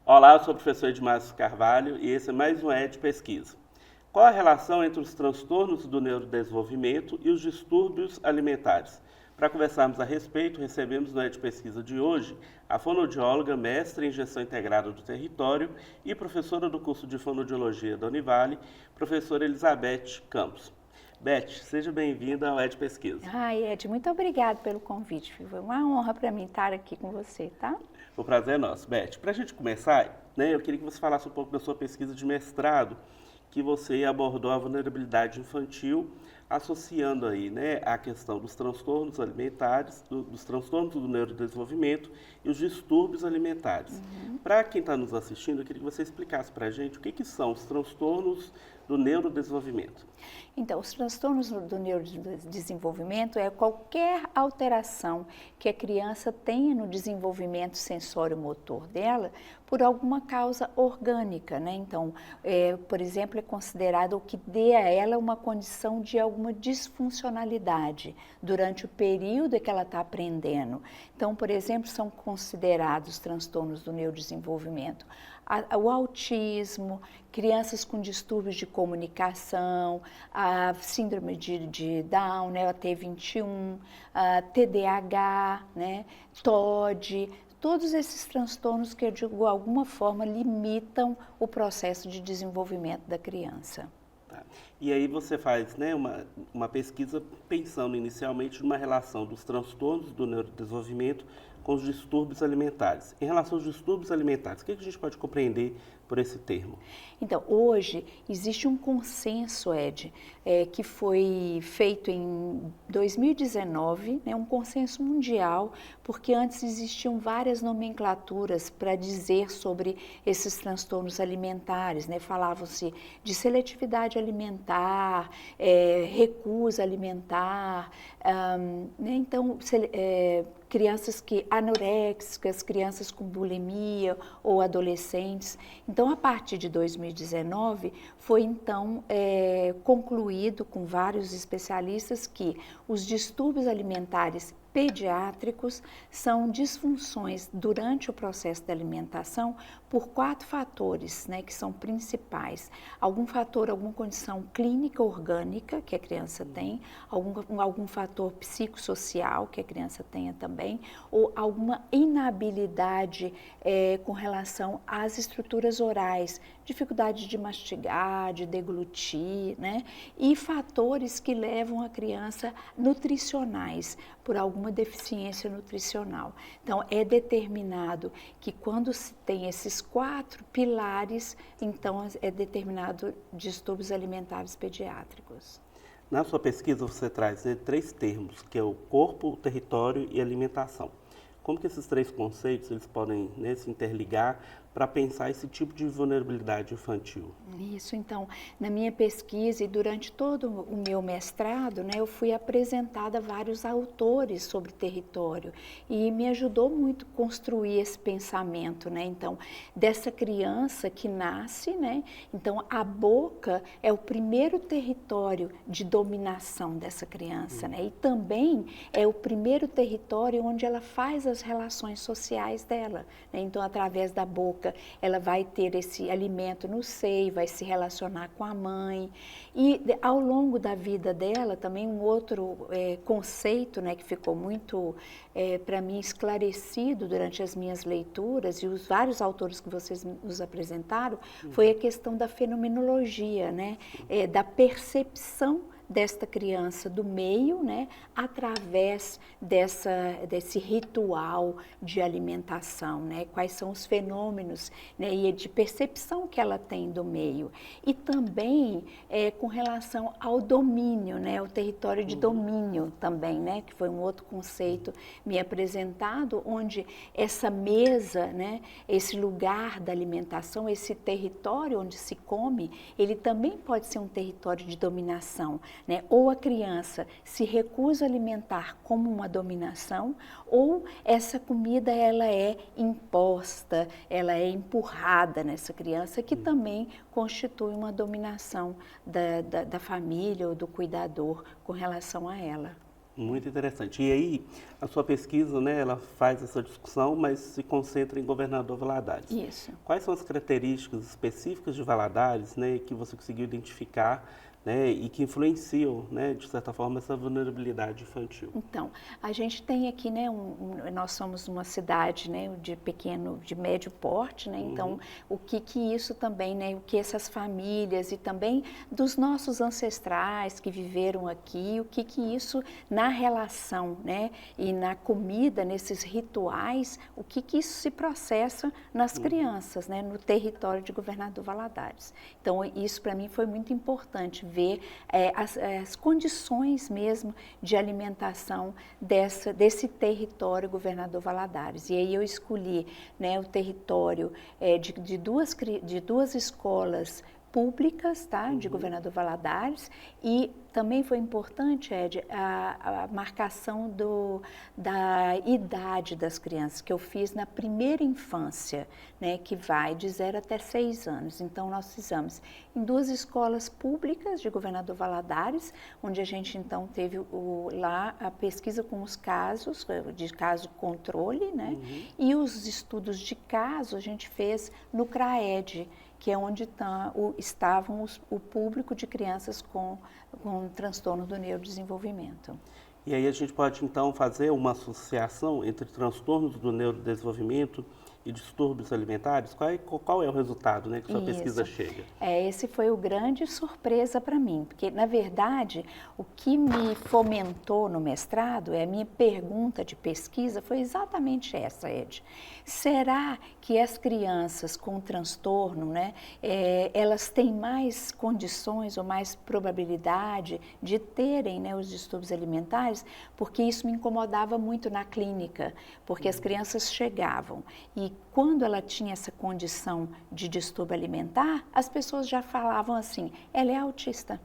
Olá, eu sou o professor Edmárcio Carvalho e esse é mais um ED Pesquisa. Qual a relação entre os transtornos do neurodesenvolvimento e os distúrbios alimentares? Para conversarmos a respeito, recebemos no ED Pesquisa de hoje a fonoaudióloga, mestre em gestão integrada do território e professora do curso de fonoaudiologia da Univale, professora Elizabeth Campos. Beth, seja bem-vinda ao ED Pesquisa. Ed, muito obrigada pelo convite. Foi uma honra para mim estar aqui com você, tá? O prazer é nosso. Beth, para a gente começar, eu queria que você falasse um pouco da sua pesquisa de mestrado, que você abordou a vulnerabilidade infantil, associando aí, a questão dos transtornos alimentares, dos transtornos do neurodesenvolvimento e os distúrbios alimentares. Para quem está nos assistindo, eu queria que você explicasse para a gente o que são os transtornos do neurodesenvolvimento. Então, os transtornos do neurodesenvolvimento é qualquer alteração que a criança tenha no desenvolvimento sensório-motor dela por alguma causa orgânica, né? Então, por exemplo, é considerado o que dê a ela uma condição de alguma disfuncionalidade durante o período em que ela está aprendendo. Então, por exemplo, são considerados transtornos do neurodesenvolvimento o autismo, crianças com distúrbios de comunicação, a síndrome de Down, a T21, a TDAH, TOD, todos esses transtornos que, de alguma forma, limitam o processo de desenvolvimento da criança. Tá. E aí você faz uma pesquisa pensando inicialmente numa relação dos transtornos do neurodesenvolvimento com os distúrbios alimentares. Em relação aos distúrbios alimentares, o que a gente pode compreender por esse termo? Então, hoje existe um consenso, Ed, que foi feito em 2019, um consenso mundial, porque antes existiam várias nomenclaturas para dizer sobre esses transtornos alimentares, Falavam-se de seletividade alimentar, recusa alimentar, então, crianças anoréxicas, crianças com bulimia ou adolescentes. Então, a partir de 2019, foi então concluído com vários especialistas que os distúrbios alimentares pediátricos são disfunções durante o processo da alimentação por 4 fatores, que são principais. Alguma condição clínica orgânica que a criança tem, algum fator psicossocial que a criança tenha também, ou alguma inabilidade com relação às estruturas orais, dificuldade de mastigar, de deglutir, e fatores que levam a criança nutricionais, por alguma deficiência nutricional. Então, é determinado que quando se tem esses 4 pilares, então é determinado distúrbios alimentares pediátricos. Na sua pesquisa você traz 3 termos, que é o corpo, o território e a alimentação. Como que esses 3 conceitos eles podem se interligar para pensar esse tipo de vulnerabilidade infantil? Isso, então, na minha pesquisa e durante todo o meu mestrado, eu fui apresentada a vários autores sobre território e me ajudou muito a construir esse pensamento, então, dessa criança que nasce, então, a boca é o primeiro território de dominação dessa criança, e também é o primeiro território onde ela faz as relações sociais dela, então, através da boca, ela vai ter esse alimento no seio, vai se relacionar com a mãe. E ao longo da vida dela, também um outro conceito que ficou muito, para mim, esclarecido durante as minhas leituras, e os vários autores que vocês nos apresentaram, foi a questão da fenomenologia, da percepção desta criança do meio, através desse ritual de alimentação, quais são os fenômenos e de percepção que ela tem do meio. E também com relação ao domínio, ao território de domínio também, que foi um outro conceito me apresentado, onde essa mesa, esse lugar da alimentação, esse território onde se come, ele também pode ser um território de dominação, ou a criança se recusa a alimentar como uma dominação, ou essa comida ela é imposta, ela é empurrada nessa criança, que também constitui uma dominação da família ou do cuidador com relação a ela. Muito interessante. E aí, a sua pesquisa, né, ela faz essa discussão, mas se concentra em Governador Valadares. Isso. Quais são as características específicas de Valadares, né, que você conseguiu identificar, né, e que influenciam, né, de certa forma, essa vulnerabilidade infantil? Então, a gente tem aqui, né, nós somos uma cidade, né, de médio porte, né, então o que isso também, né, o que essas famílias e também dos nossos ancestrais que viveram aqui, o que isso na relação, né, e na comida, nesses rituais, o que isso se processa nas crianças, né, no território de Governador Valadares. Então, isso para mim foi muito importante, ver as condições mesmo de alimentação desse território Governador Valadares. E aí eu escolhi, né, o território de duas escolas públicas, tá, de Governador Valadares, e também foi importante, Ed, a marcação da idade das crianças, que eu fiz na primeira infância, né, que vai de 0 até 6 anos. Então, nós fizemos em duas escolas públicas de Governador Valadares, onde a gente, então, teve lá a pesquisa com os casos, de caso controle, né, e os estudos de caso a gente fez no CRAED, que é onde estavam o público de crianças com transtorno do neurodesenvolvimento. E aí a gente pode, então, fazer uma associação entre transtornos do neurodesenvolvimento e distúrbios alimentares? Qual é o resultado, né, que sua pesquisa chega? Esse foi o grande surpresa para mim, porque, na verdade, o que me fomentou no mestrado, a minha pergunta de pesquisa foi exatamente essa, Ed. Será que as crianças com transtorno, né, elas têm mais condições ou mais probabilidade de terem, né, os distúrbios alimentares? Porque isso me incomodava muito na clínica, porque as crianças chegavam e quando ela tinha essa condição de distúrbio alimentar, as pessoas já falavam assim, ela é autista.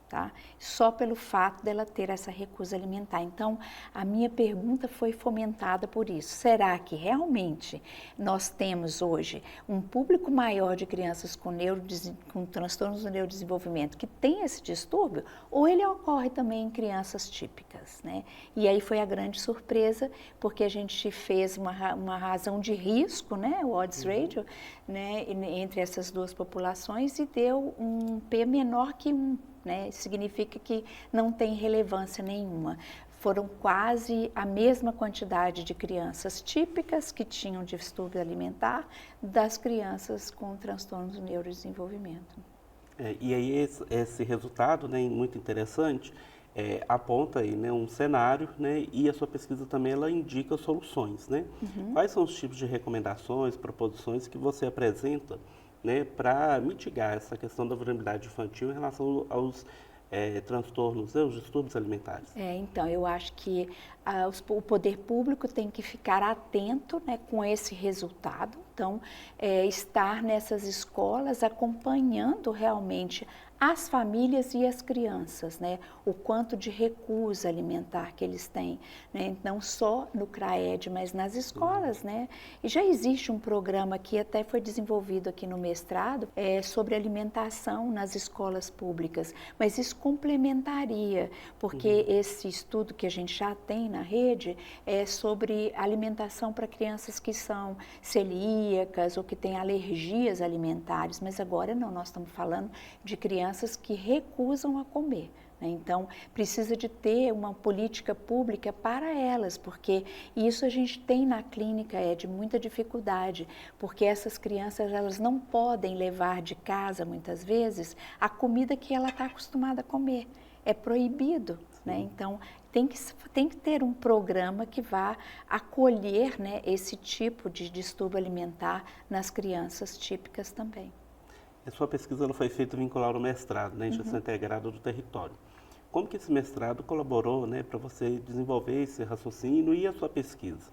Tá? Só pelo fato dela ter essa recusa alimentar. Então, a minha pergunta foi fomentada por isso. Será que realmente nós temos hoje um público maior de crianças com transtornos do neurodesenvolvimento que tem esse distúrbio, ou ele ocorre também em crianças típicas, né? E aí foi a grande surpresa, porque a gente fez uma razão de risco, né, o odds ratio, né, entre essas duas populações e deu um P menor que 1. Né? Significa que não tem relevância nenhuma. Foram quase a mesma quantidade de crianças típicas que tinham distúrbio alimentar das crianças com transtornos do neurodesenvolvimento. E aí esse resultado, né, muito interessante, aponta aí, né, um cenário, né, e a sua pesquisa também ela indica soluções, né? Quais são os tipos de recomendações, proposições que você apresenta, né, para mitigar essa questão da vulnerabilidade infantil em relação aos transtornos, né, os distúrbios alimentares? Então, eu acho que o poder público tem que ficar atento, né, com esse resultado. Então, estar nessas escolas acompanhando realmente as famílias e as crianças, né, o quanto de recusa alimentar que eles têm, né, não só no CRAED, mas nas escolas, né, e já existe um programa que até foi desenvolvido aqui no mestrado, sobre alimentação nas escolas públicas, mas isso complementaria, porque esse estudo que a gente já tem na rede é sobre alimentação para crianças que são celíacas ou que têm alergias alimentares, mas agora não, nós estamos falando de crianças que recusam a comer. Então, precisa de ter uma política pública para elas, porque isso a gente tem na clínica de muita dificuldade, porque essas crianças elas não podem levar de casa, muitas vezes, a comida que ela está acostumada a comer. É proibido, né? Então, tem que ter um programa que vá acolher, né, esse tipo de distúrbio alimentar nas crianças típicas também. A sua pesquisa ela foi feita vinculada ao mestrado, né, em gestão integrada do território. Como que esse mestrado colaborou, né, para você desenvolver esse raciocínio e a sua pesquisa?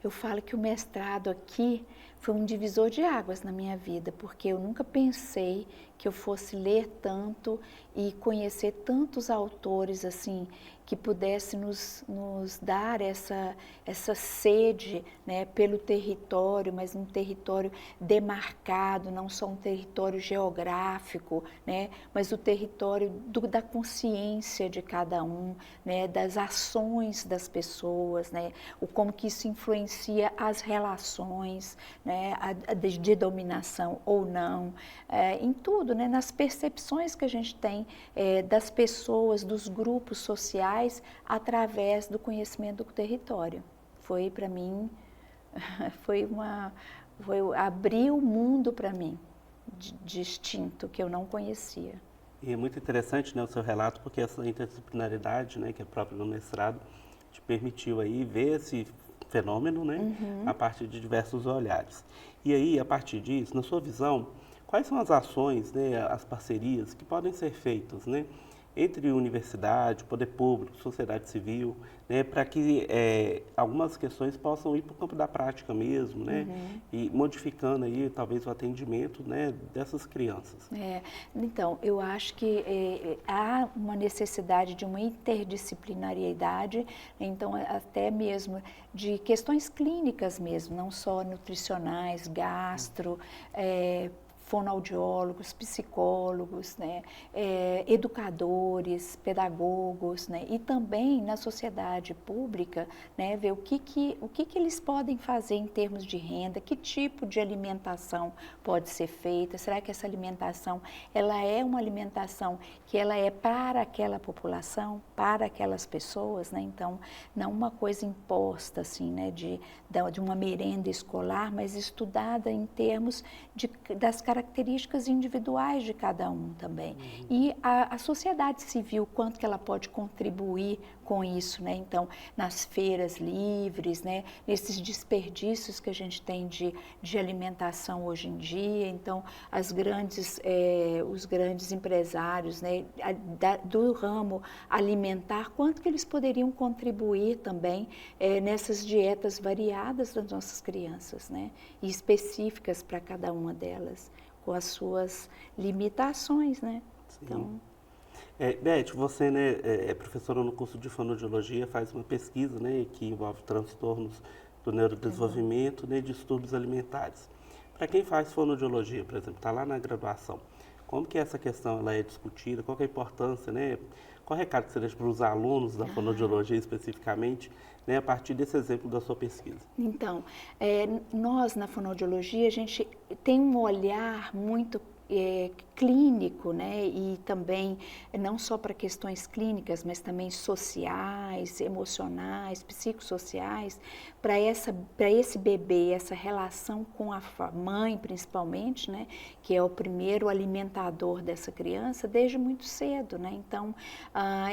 Eu falo que o mestrado aqui foi um divisor de águas na minha vida, porque eu nunca pensei que eu fosse ler tanto e conhecer tantos autores assim que pudesse nos dar essa sede, né, pelo território, mas um território demarcado, não só um território geográfico, né, mas o território da consciência de cada um, né, das ações das pessoas, né, como que isso influencia as relações, né, de dominação ou não, em tudo, né, nas percepções que a gente tem das pessoas, dos grupos sociais, através do conhecimento do território. Foi para mim, abriu o mundo para mim, distinto, que eu não conhecia. E é muito interessante, né, o seu relato, porque essa interdisciplinaridade, né, que é própria do mestrado, te permitiu aí ver esse fenômeno, né, a partir de diversos olhares. E aí, a partir disso, na sua visão, quais são as ações, né, as parcerias que podem ser feitas, né, entre universidade, poder público, sociedade civil, né, para que algumas questões possam ir para o campo da prática mesmo, né, e modificando aí talvez o atendimento, né, dessas crianças. Então, eu acho que há uma necessidade de uma interdisciplinariedade, então até mesmo de questões clínicas mesmo, não só nutricionais, gastro, fonoaudiólogos, psicólogos, né, educadores, pedagogos, né, e também na sociedade pública, né, ver o que eles podem fazer em termos de renda, que tipo de alimentação pode ser feita, será que essa alimentação ela é uma alimentação que ela é para aquela população, para aquelas pessoas, né, então não uma coisa imposta assim, né, de uma merenda escolar, mas estudada em termos das características individuais de cada um também. E a sociedade civil, quanto que ela pode contribuir com isso, né? Então, nas feiras livres, né? Nesses desperdícios que a gente tem de alimentação hoje em dia, então, os grandes empresários, né? Do ramo alimentar, quanto que eles poderiam contribuir também nessas dietas variadas das nossas crianças, né? E específicas para cada uma delas, com as suas limitações, né? Sim. Então, Beth, você, né, é professora no curso de fonoaudiologia, faz uma pesquisa, né, que envolve transtornos do neurodesenvolvimento, né, distúrbios alimentares. Para quem faz fonoaudiologia, por exemplo, está lá na graduação, como que essa questão ela é discutida, qual que é a importância, né, qual o recado que você deixa para os alunos da fonoaudiologia especificamente, né, a partir desse exemplo da sua pesquisa? Então, nós na fonoaudiologia, a gente tem um olhar muito clínico, né, e também não só para questões clínicas, mas também sociais, emocionais, psicossociais, para esse bebê, essa relação com a mãe principalmente, né, que é o primeiro alimentador dessa criança desde muito cedo, né, então,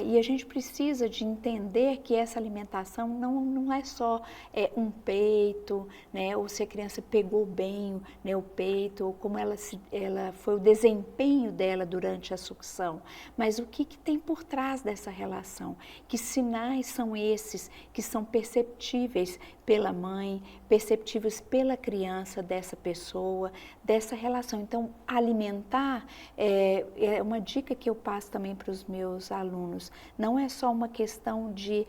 e a gente precisa de entender que essa alimentação não é só um peito, né, ou se a criança pegou bem, né, o peito, ou como ela foi o desempenho dela durante a sucção, mas o que tem por trás dessa relação? Que sinais são esses que são perceptíveis pela mãe, perceptíveis pela criança dessa pessoa, dessa relação? Então, alimentar é uma dica que eu passo também para os meus alunos. Não é só uma questão de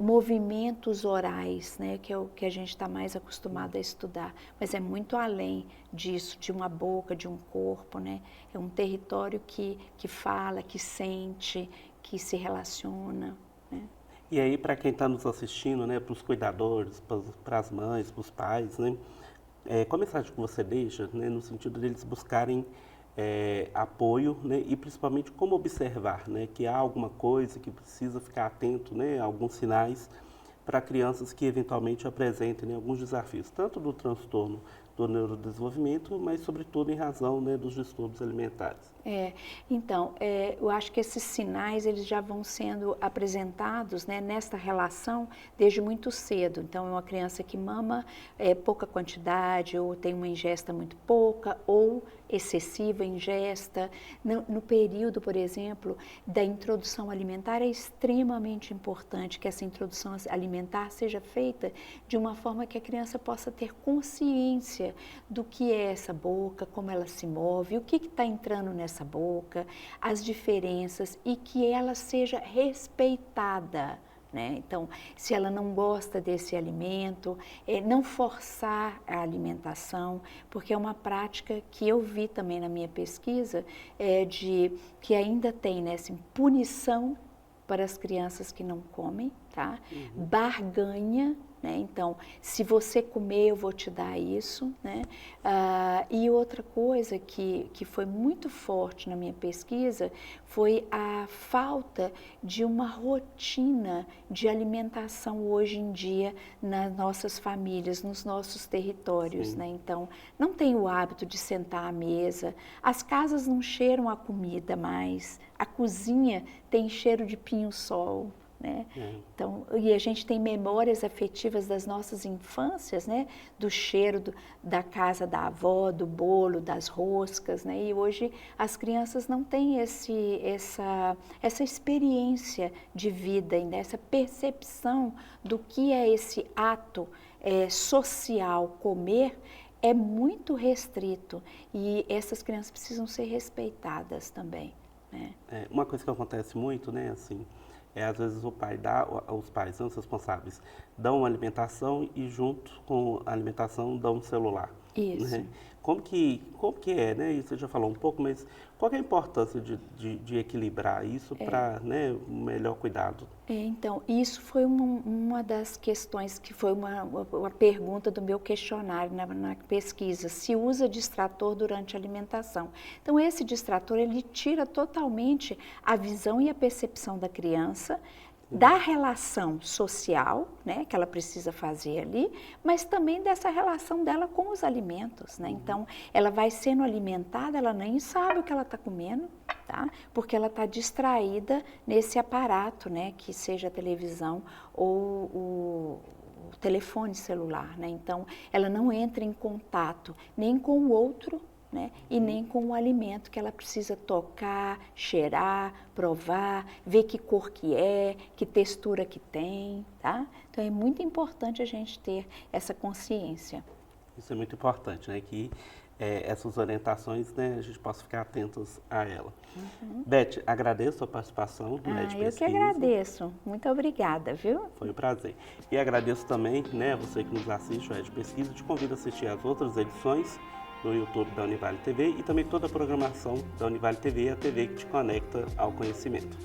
movimentos orais, né, que é o que a gente está mais acostumado a estudar, mas é muito além disso, de uma boca, de um corpo, né? É um território que fala, que sente, que se relaciona, né? E aí, para quem está nos assistindo, né, para os cuidadores, para as mães, para os pais, né, qual a mensagem que você deixa, né, no sentido deles buscarem apoio, né, e principalmente como observar, né, que há alguma coisa que precisa ficar atento, né, a alguns sinais para crianças que eventualmente apresentem, né, alguns desafios, tanto do transtorno do neurodesenvolvimento, mas sobretudo em razão, né, dos distúrbios alimentares. Então, eu acho que esses sinais eles já vão sendo apresentados, né, nesta relação desde muito cedo. Então, é uma criança que mama pouca quantidade, ou tem uma ingesta muito pouca, ou excessiva ingesta. No período, por exemplo, da introdução alimentar, é extremamente importante que essa introdução alimentar seja feita de uma forma que a criança possa ter consciência consciência do que é essa boca, como ela se move, o que está entrando nessa boca, as diferenças e que ela seja respeitada. Né? Então, se ela não gosta desse alimento, não forçar a alimentação, porque é uma prática que eu vi também na minha pesquisa, que ainda tem, né, assim, punição para as crianças que não comem, tá? Barganha, né? Então, se você comer, eu vou te dar isso, né? E outra coisa que foi muito forte na minha pesquisa foi a falta de uma rotina de alimentação hoje em dia nas nossas famílias, nos nossos territórios, né? Então, não tem o hábito de sentar à mesa, as casas não cheiram a comida mais, a cozinha tem cheiro de pinho-sol, né? Então, e a gente tem memórias afetivas das nossas infâncias, né? Do cheiro da casa da avó, do bolo, das roscas, né? E hoje as crianças não têm essa experiência de vida, ainda, essa percepção do que é esse ato social, comer, é muito restrito e essas crianças precisam ser respeitadas também, né? Uma coisa que acontece muito, né, assim, às vezes os pais, os responsáveis, dão uma alimentação e junto com a alimentação dão um celular. Isso. Né? Como que é, né? Isso você já falou um pouco, mas qual que é a importância de equilibrar isso para, né, um melhor cuidado? Então, isso foi uma das questões que foi uma pergunta do meu questionário na pesquisa, se usa distrator durante a alimentação. Então, esse distrator, ele tira totalmente a visão e a percepção da criança, da relação social, né, que ela precisa fazer ali, mas também dessa relação dela com os alimentos, né? Então, ela vai sendo alimentada, ela nem sabe o que ela está comendo, tá? Porque ela está distraída nesse aparato, né, que seja a televisão ou o telefone celular, né? Então, ela não entra em contato nem com o outro, né? E nem com o alimento que ela precisa tocar, cheirar, provar, ver que cor que é, que textura que tem, tá? Então é muito importante a gente ter essa consciência. Isso é muito importante, né? Que essas orientações, né, a gente possa ficar atentos a ela. Beth, agradeço a participação no ED Pesquisa. Eu que agradeço. Muito obrigada, viu? Foi um prazer. E agradeço também, né, você que nos assiste ao ED Pesquisa, te convido a assistir as outras edições no YouTube da Univale TV e também toda a programação da Univale TV, a TV que te conecta ao conhecimento.